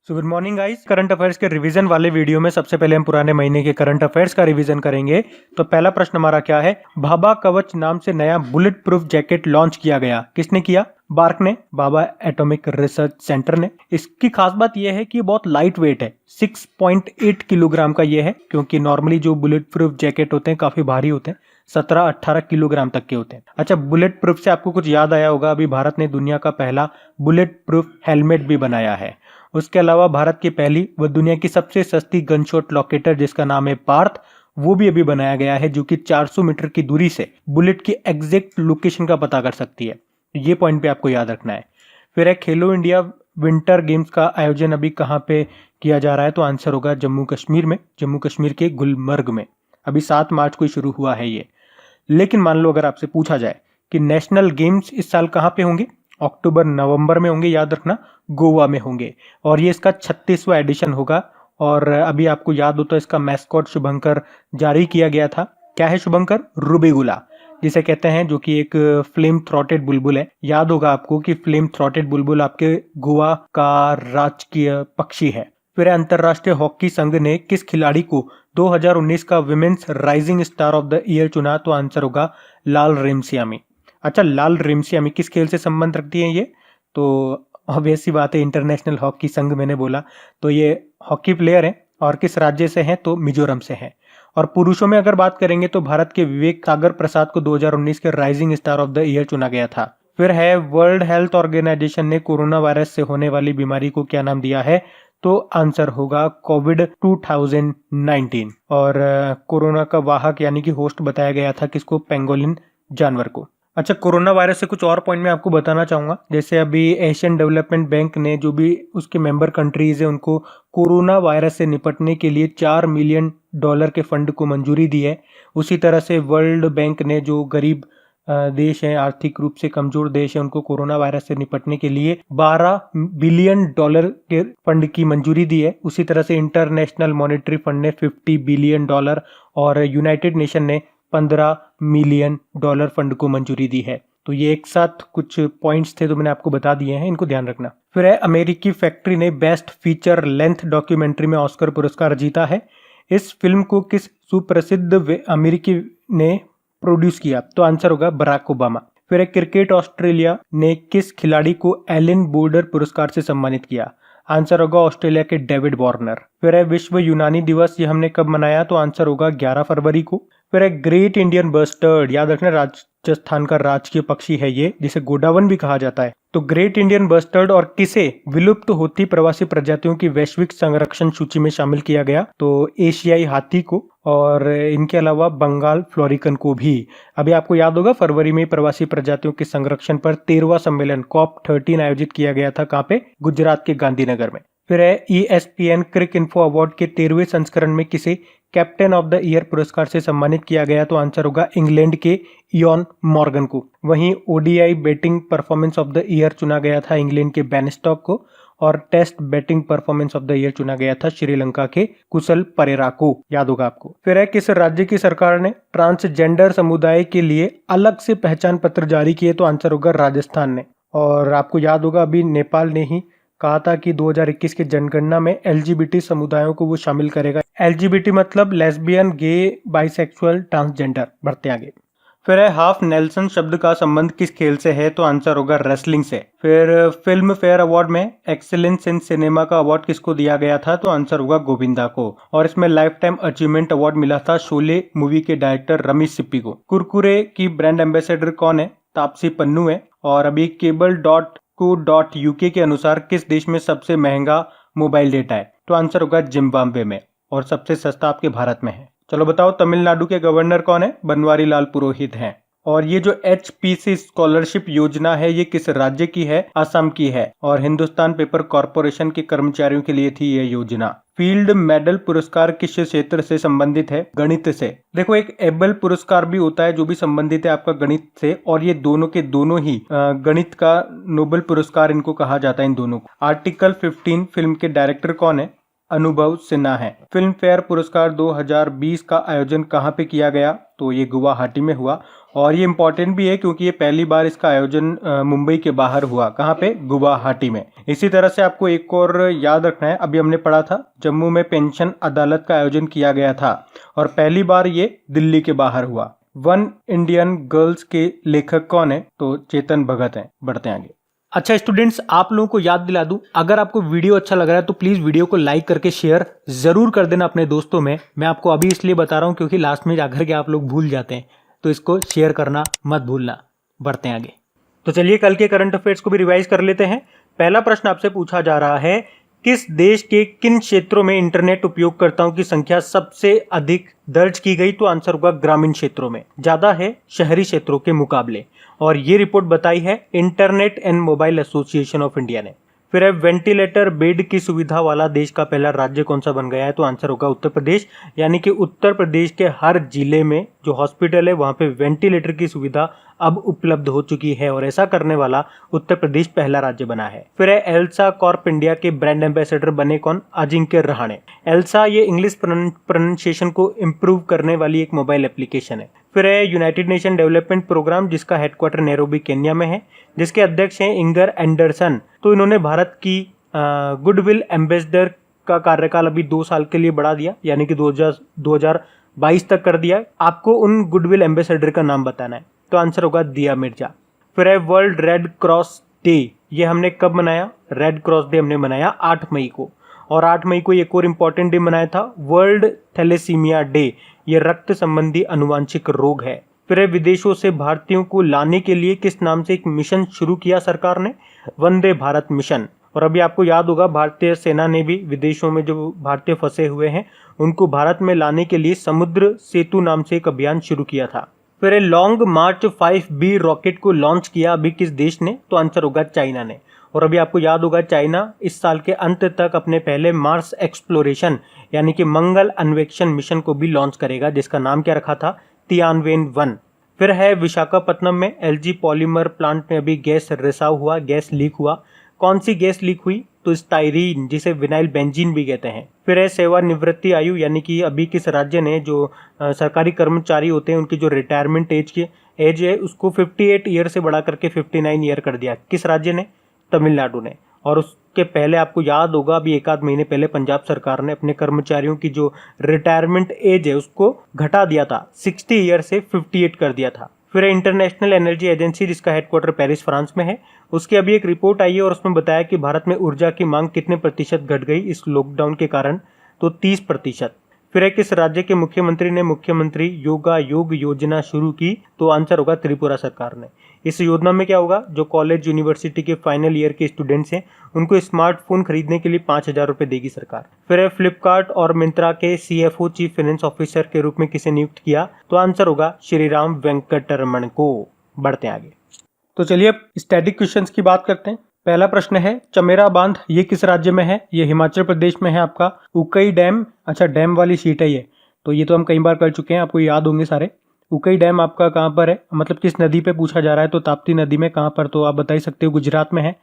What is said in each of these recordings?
So good morning guys. Current affairs के revision वाले video में सबसे पहले हम पुराने महीने के करंट अफेयर्स का रिवीजन करेंगे। तो पहला प्रश्न हमारा क्या है, भाभा कवच नाम से नया बुलेट प्रूफ जैकेट लॉन्च किया गया, किसने किया? बार्क ने, भाभा एटॉमिक रिसर्च सेंटर ने। इसकी खास बात यह है कि बहुत लाइट वेट है, 6.8 किलोग्राम का ये है, क्योंकि नॉर्मली जो बुलेट प्रूफ जैकेट होते हैं काफी भारी होते हैं, 17-18 किलोग्राम तक के होते हैं। अच्छा, बुलेट प्रूफ से आपको कुछ याद आया होगा, अभी भारत ने दुनिया का पहला बुलेट प्रूफ हेलमेट भी बनाया है। उसके अलावा भारत की पहली व दुनिया की सबसे सस्ती गनशॉट लोकेटर जिसका नाम है पार्थ, वो भी अभी बनाया गया है, जो कि 400 मीटर की दूरी से बुलेट की एग्जैक्ट लोकेशन का पता कर सकती है। ये पॉइंट पे आपको याद रखना है। फिर है, खेलो इंडिया विंटर गेम्स का आयोजन अभी कहाँ पे किया जा रहा है? तो आंसर होगा जम्मू कश्मीर में, जम्मू कश्मीर के गुलमर्ग में। अभी 7 मार्च को शुरू हुआ है ये। लेकिन मान लो अगर आपसे पूछा जाए कि नेशनल गेम्स इस साल कहाँ पे होंगे? अक्टूबर नवंबर में होंगे, याद रखना, गोवा में होंगे। और ये इसका 36वां एडिशन होगा। और अभी आपको याद हो तो इसका मैस्कॉट शुभंकर जारी किया गया था। क्या है शुभंकर? रूबेगुला जिसे कहते हैं, जो कि एक फ्लेम थ्रॉटेड बुलबुल है। याद होगा आपको कि फ्लेम थ्रॉटेड बुलबुल आपके गोवा का राजकीय पक्षी है। फिर अंतरराष्ट्रीय हॉकी संघ ने किस खिलाड़ी को 2019 का women's rising star of the year चुना? तो आंसर होगा लाल रेमसियामी। अच्छा, लाल रेमसियामी किस खेल से संबंध रखती है ये? तो ऑब्वियस सी बात है, इंटरनेशनल हॉकी संघ मैंने बोला, तो ये हॉकी प्लेयर है। और किस राज्य से हैं? तो मिजोरम से हैं। और पुरुषों में अगर बात करेंगे तो भारत के विवेक सागर प्रसाद को 2019 के rising star of the year चुना गया था। फिर है, वर्ल्ड हेल्थ ऑर्गेनाइजेशन ने कोरोना वायरस से होने वाली बीमारी को क्या नाम दिया है? तो आंसर होगा कोविड 2019। और कोरोना का वाहक यानी कि होस्ट बताया गया था किसको? पेंगोलिन जानवर को। अच्छा, कोरोना वायरस से कुछ और पॉइंट मैं आपको बताना चाहूंगा। जैसे अभी एशियन डेवलपमेंट बैंक ने, जो भी उसके मेंबर कंट्रीज है, उनको कोरोना वायरस से निपटने के लिए $4 मिलियन के फंड को मंजूरी दी है। उसी तरह से वर्ल्ड बैंक ने, जो गरीब देश हैं, आर्थिक रूप से कमजोर देश है, उनको कोरोना वायरस से निपटने के लिए $12 बिलियन के फंड की मंजूरी दी है। उसी तरह से इंटरनेशनल मॉनेटरी फंड ने $50 बिलियन और यूनाइटेड नेशन ने $15 मिलियन फंड को मंजूरी दी है। तो ये एक साथ कुछ पॉइंट्स थे, तो मैंने आपको बता दिए हैं, इनको ध्यान रखना। फिर है, अमेरिकी फैक्ट्री ने बेस्ट फीचर लेंथ डॉक्यूमेंट्री में ऑस्कर पुरस्कार जीता है। इस फिल्म को किस सुप्रसिद्ध अमेरिकी ने प्रोड्यूस किया? तो आंसर होगा बराक ओबामा। फिर एक, क्रिकेट ऑस्ट्रेलिया ने किस खिलाड़ी को एलन बोर्डर पुरस्कार से सम्मानित किया? आंसर होगा ऑस्ट्रेलिया के डेविड वार्नर। फिर है, विश्व यूनानी दिवस, ये हमने कब मनाया? तो आंसर होगा 11 फरवरी को। फिर एक, ग्रेट इंडियन बस्टर्ड, याद रखना राजस्थान का राजकीय पक्षी है ये, जिसे गोडावन भी कहा जाता है। तो ग्रेट इंडियन बस्टर्ड और किसे विलुप्त होती प्रवासी प्रजातियों की वैश्विक संरक्षण सूची में शामिल किया गया? तो एशियाई हाथी को, और इनके अलावा बंगाल फ्लोरिकन को भी। अभी आपको याद होगा फरवरी में प्रवासी प्रजातियों के संरक्षण पर 13वां सम्मेलन COP13 आयोजित किया गया था। कहाँ पे? गुजरात के गांधीनगर में। फिर है, ESPN क्रिक इन्फो अवार्ड के 13वें संस्करण में किसे कैप्टन ऑफ द ईयर पुरस्कार से सम्मानित किया गया? तो आंसर होगा इंग्लैंड के इयॉन मॉर्गन को। वहीं ODI batting performance of the year चुना गया था इंग्लैंड के बेन स्टोक्स को, और test batting performance of the year चुना गया था श्रीलंका के कुशल परेरा को, याद होगा आपको। फिर है, किस राज्य की सरकार ने ट्रांसजेंडर समुदाय के लिए अलग से पहचान पत्र जारी किए? तो आंसर होगा राजस्थान ने। और आपको याद होगा अभी नेपाल ने ही कहा था कि 2021 के जनगणना में LGBT समुदायों को वो शामिल करेगा। LGBT मतलब लेस्बियन, गे, बाइसेक्सुअल, ट्रांसजेंडर। बढ़ते आगे। फिर है, हाफ नेल्सन शब्द का संबंध किस खेल से है? तो आंसर होगा रेसलिंग से। फिर फिल्म फेयर अवार्ड में एक्सीलेंस इन सिनेमा का अवार्ड किसको दिया गया था? तो आंसर होगा गोविंदा को। और इसमें लाइफ टाइम अचीवमेंट अवार्ड मिला था शोले मूवी के डायरेक्टर रमेश सिप्पी को। कुरकुरे की ब्रांड एम्बेसडर कौन है? तापसी पन्नू है। और अभी cable.co.uk के अनुसार किस देश में सबसे महंगा मोबाइल डेटा है? तो आंसर होगा जिम्बाब्वे में। और सबसे सस्ता आपके भारत में है। चलो बताओ, तमिलनाडु के गवर्नर कौन है? बनवारी लाल पुरोहित हैं। और ये जो HPC स्कॉलरशिप योजना है, ये किस राज्य की है? असम की है। और हिंदुस्तान पेपर कॉरपोरेशन के कर्मचारियों के लिए थी ये योजना। फील्ड मेडल पुरस्कार किस क्षेत्र से संबंधित है? गणित से। देखो, एक एबल पुरस्कार भी होता है जो भी संबंधित है आपका गणित से, और ये दोनों के दोनों ही गणित का नोबेल पुरस्कार इनको कहा जाता है, इन दोनों को। आर्टिकल 15 फिल्म के डायरेक्टर कौन है? अनुभव सिन्हा हैं। फिल्म फेयर पुरस्कार 2020 का आयोजन कहाँ पे किया गया? तो ये गुवाहाटी में हुआ और ये इम्पोर्टेंट भी है क्योंकि ये पहली बार इसका आयोजन मुंबई के बाहर हुआ। कहाँ पे? गुवाहाटी में। इसी तरह से आपको एक और याद रखना है, अभी हमने पढ़ा था जम्मू में पेंशन अदालत का आयोजन किया गया था और पहली बार ये दिल्ली के बाहर हुआ। वन इंडियन गर्ल्स के लेखक कौन है? तो चेतन भगत हैं। बढ़ते हैं आगे। अच्छा स्टूडेंट्स, आप लोगों को याद दिला दूं, अगर आपको वीडियो अच्छा लग रहा है तो प्लीज वीडियो को लाइक करके शेयर जरूर कर देना अपने दोस्तों में। मैं आपको अभी इसलिए बता रहा हूं क्योंकि लास्ट में जाकर के आप लोग भूल जाते हैं, तो इसको शेयर करना मत भूलना। बढ़ते हैं आगे। तो चलिए कल के करंट अफेयर्स को भी रिवाइज कर लेते हैं। पहला प्रश्न आपसे पूछा जा रहा है, किस देश के किन क्षेत्रों में इंटरनेट उपयोगकर्ताओं की संख्या सबसे अधिक दर्ज की गई? तो आंसर होगा ग्रामीण क्षेत्रों में, ज्यादा है शहरी क्षेत्रों के मुकाबले। और ये रिपोर्ट बताई है internet and mobile association of India ने। फिर है वेंटिलेटर बेड की सुविधा वाला देश का पहला राज्य कौन सा बन गया है? तो आंसर होगा उत्तर प्रदेश। यानी कि उत्तर प्रदेश के हर जिले में जो हॉस्पिटल है वहां पे वेंटिलेटर की सुविधा अब उपलब्ध हो चुकी है और ऐसा करने वाला उत्तर प्रदेश पहला राज्य बना है। फिर है एल्सा कॉर्प इंडिया के ब्रांड एम्बेसडर बने कौन? अजिंक्य रहाणे। एल्सा ये इंग्लिश प्रोनाउंसिएशन को इम्प्रूव करने वाली एक मोबाइल एप्लीकेशन है। फिर है यूनाइटेड नेशन डेवलपमेंट प्रोग्राम जिसका हेडक्वार्टर नैरोबी केन्या में है, जिसके अध्यक्ष हैं इंगर एंडरसन। तो इन्होंने भारत की गुडविल एम्बेसडर का कार्यकाल अभी 2 साल के लिए बढ़ा दिया, यानी कि 2022 तक कर दिया। आपको उन गुडविल एम्बेसडर का नाम बताना है, तो आंसर होगा दिया मिर्जा। फिर है वर्ल्ड रेड क्रॉस डे, ये हमने कब मनाया? रेड क्रॉस डे हमने मनाया 8 मई को। और 8 मई को एक और इम्पोर्टेंट डे मनाया था, वर्ल्ड थैलेसीमिया डे, ये रक्त संबंधी अनुवांशिक रोग है। फिर विदेशों से भारतीयों को लाने के लिए किस नाम से एक मिशन शुरू किया सरकार ने? वंदे भारत मिशन। और अभी आपको याद होगा भारतीय सेना ने भी विदेशों में जो भारतीय फंसे हुए हैं उनको भारत में लाने के लिए समुद्र सेतु नाम से एक अभियान शुरू किया था। फिर लॉन्ग मार्च 5B रॉकेट को लॉन्च किया अभी किस देश ने? तो आंसर होगा चाइना ने। और अभी आपको याद होगा चाइना इस साल के अंत तक अपने पहले मार्स एक्सप्लोरेशन यानी कि मंगल अन्वेषण मिशन को भी लॉन्च करेगा, जिसका नाम क्या रखा था? तियानवेन 1। फिर है विशाखापट्टनम में एलजी पॉलीमर प्लांट में अभी गैस रिसाव हुआ, गैस लीक हुआ। कौन सी गैस लीक हुई? तो स्टाइरीन, जिसे विनाइल बेंजीन भी कहते हैं। फिर है सेवानिवृत्ति आयु, यानी कि अभी किस राज्य ने जो सरकारी कर्मचारी होते हैं उनकी जो रिटायरमेंट एज है उसको 58 ईयर से बढ़ा करके 59 ईयर कर दिया। किस राज्य ने? तमिलनाडु ने। और उसके पहले आपको याद होगा अभी 1 आध महीने पहले पंजाब सरकार ने अपने कर्मचारियों की जो रिटायरमेंट एज है उसको घटा दिया था, 60 ईयर से 58 कर दिया था। फिर इंटरनेशनल एनर्जी एजेंसी जिसका हेडक्वार्टर पेरिस फ्रांस में है, उसकी अभी एक रिपोर्ट आई है और उसमें बताया कि भारत में ऊर्जा की मांग कितने प्रतिशत घट गई इस लॉकडाउन के कारण? तो 30%। फिर है किस राज्य के मुख्यमंत्री ने मुख्यमंत्री योग योजना शुरू की? तो आंसर होगा त्रिपुरा सरकार ने। इस योजना में क्या होगा? जो कॉलेज यूनिवर्सिटी के फाइनल ईयर के स्टूडेंट्स हैं उनको स्मार्टफोन खरीदने के लिए 5,000 रुपए देगी सरकार। फिर है फ्लिपकार्ट और मिंत्रा के CFO चीफ फाइनेंस ऑफिसर के रूप में किसे नियुक्त किया? तो आंसर होगा श्रीराम वेंकटरमण को। बढ़ते हैं आगे। तो चलिए अब स्टैटिक क्वेश्चंस की बात करते हैं। पहला प्रश्न है चमेरा बांध ये किस राज्य में है? ये हिमाचल प्रदेश में है आपका। उकई डैम, अच्छा डैम वाली शीट है ये, तो ये तो हम कई बार कर चुके हैं, आपको याद होंगे सारे। उकई डैम आपका कहाँ पर है, मतलब किस नदी पे पूछा जा रहा है? तो ताप्ती नदी में। कहाँ पर? तो आप बता ही सकते हो, गुजरात में है।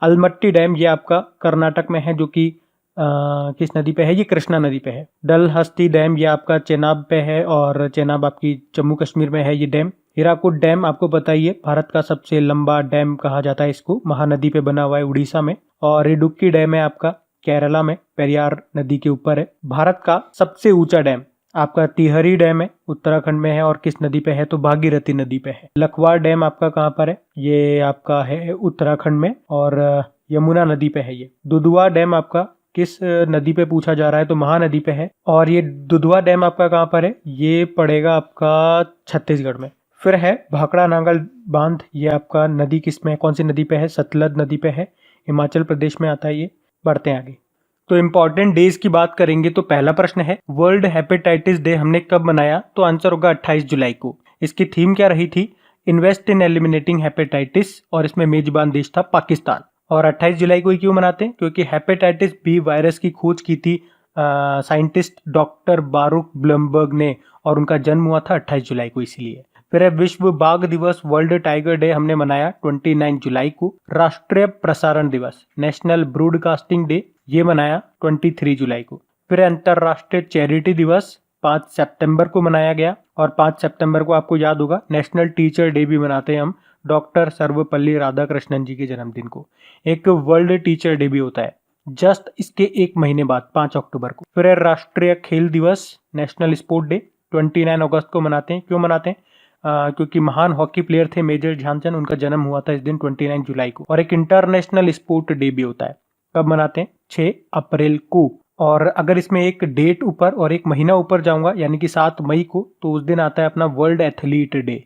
अलमट्टी डैम ये आपका कर्नाटक में है, जो कि किस नदी पे है? ये कृष्णा नदी पे है। डलहस्ती डैम ये आपका चेनाब पे है और चेनाब आपकी जम्मू कश्मीर में है ये डैम। हीराकुद डैम आपको पता ही है, भारत का सबसे लंबा डैम कहा जाता है इसको, महानदी पे बना हुआ है उड़ीसा में। और इडुक्की डैम है आपका केरला में, पेरियार नदी के ऊपर है। भारत का सबसे ऊंचा डैम आपका तिहरी डैम है, उत्तराखंड में है और किस नदी पे है? तो भागीरथी नदी पे है। लखवार डैम आपका कहाँ पर है? ये आपका है उत्तराखंड में और यमुना नदी पे है ये। दुधवा डैम आपका किस नदी पे पूछा जा रहा है? तो महानदी पे है। और ये दुधवा डैम आपका कहाँ पर है? ये पड़ेगा आपका छत्तीसगढ़ में। फिर है भाखड़ा नांगल बांध, ये आपका नदी किस में, कौन सी नदी पे है? सतलज नदी पे है, हिमाचल प्रदेश में आता है ये। बढ़ते हैं आगे। तो इम्पोर्टेंट डेज की बात करेंगे तो पहला प्रश्न है वर्ल्ड हेपेटाइटिस डे हमने कब मनाया? तो आंसर होगा 28 जुलाई को। इसकी थीम क्या रही थी? इन्वेस्ट इन एलिमिनेटिंग हेपेटाइटिस, और इसमें मेजबान देश था पाकिस्तान। और 28 जुलाई को ही क्यों मनाते हैं? क्योंकि हेपेटाइटिस बी वायरस की खोज की थी साइंटिस्ट डॉक्टर बारूक ब्लमबर्ग ने और उनका जन्म हुआ था 28 जुलाई को, इसीलिए। फिर है विश्व बाघ दिवस, वर्ल्ड टाइगर डे हमने मनाया 29 जुलाई को। राष्ट्रीय प्रसारण दिवस, नेशनल ब्रॉडकास्टिंग डे, ये मनाया 23 जुलाई को। फिर अंतरराष्ट्रीय चैरिटी दिवस 5 सितंबर को मनाया गया। और 5 सितंबर को आपको याद होगा नेशनल टीचर डे भी मनाते हैं हम, डॉक्टर सर्वपल्ली राधाकृष्णन जी के जन्मदिन को। एक वर्ल्ड टीचर डे भी होता है जस्ट इसके एक महीने बाद 5 अक्टूबर को। फिर है राष्ट्रीय खेल दिवस, नेशनल स्पोर्ट डे, 29 अगस्त को मनाते हैं। क्यों मनाते हैं? क्योंकि महान हॉकी प्लेयर थे मेजर ध्यानचंद, उनका जन्म हुआ था इस दिन 29 जुलाई को। और एक इंटरनेशनल स्पोर्ट डे भी होता है, कब मनाते हैं? 6 अप्रैल को। और अगर इसमें एक डेट ऊपर और एक महीना ऊपर जाऊंगा यानी कि 7 मई को, तो उस दिन आता है अपना वर्ल्ड एथलीट डे,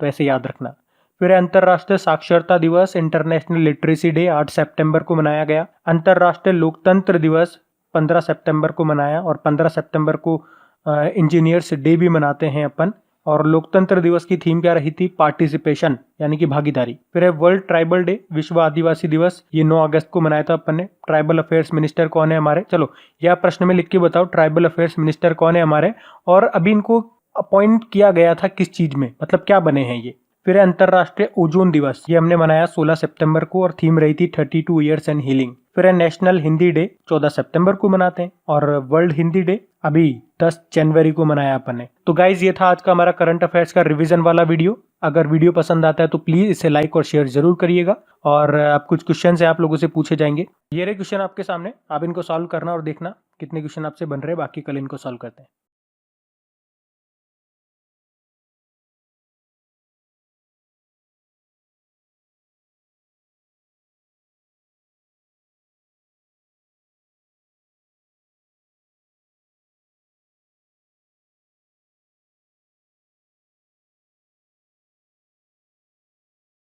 तो ऐसे याद रखना। फिर अंतर्राष्ट्रीय साक्षरता दिवस, इंटरनेशनल लिटरेसी डे, 8 सितंबर को मनाया गया। अंतर्राष्ट्रीय लोकतंत्र दिवस 15 सितंबर को मनाया। और 15 सितंबर को इंजीनियर्स डे भी मनाते हैं अपन। और लोकतंत्र दिवस की थीम क्या रही थी? पार्टिसिपेशन, यानी कि भागीदारी। फिर है वर्ल्ड ट्राइबल डे, विश्व आदिवासी दिवस, ये 9 अगस्त को मनाया था अपन ने। ट्राइबल अफेयर्स मिनिस्टर कौन है हमारे? चलो यह प्रश्न में लिख के बताओ, ट्राइबल अफेयर्स मिनिस्टर कौन है हमारे, और अभी इनको अपॉइंट किया गया था किस चीज में, मतलब क्या बने हैं ये। फिर है अंतरराष्ट्रीय ओजोन दिवस, ये हमने मनाया 16 सितंबर को और थीम रही थी 32 ईयर्स एंड हीलिंग। फिर है नेशनल हिंदी डे, 14 सितंबर को मनाते हैं। और वर्ल्ड हिंदी डे अभी 10 जनवरी को मनाया अपन ने। तो गाइज ये था आज का हमारा करंट अफेयर्स का रिवीजन वाला वीडियो। अगर वीडियो पसंद आता है तो प्लीज इसे लाइक और शेयर जरूर करिएगा। और अब कुछ क्वेश्चन है आप लोगों से पूछे जाएंगे, ये रहे क्वेश्चन आपके सामने, आप इनको सॉल्व करना और देखना कितने क्वेश्चन आपसे बन रहे हैं, बाकी कल इनको सॉल्व करते हैं।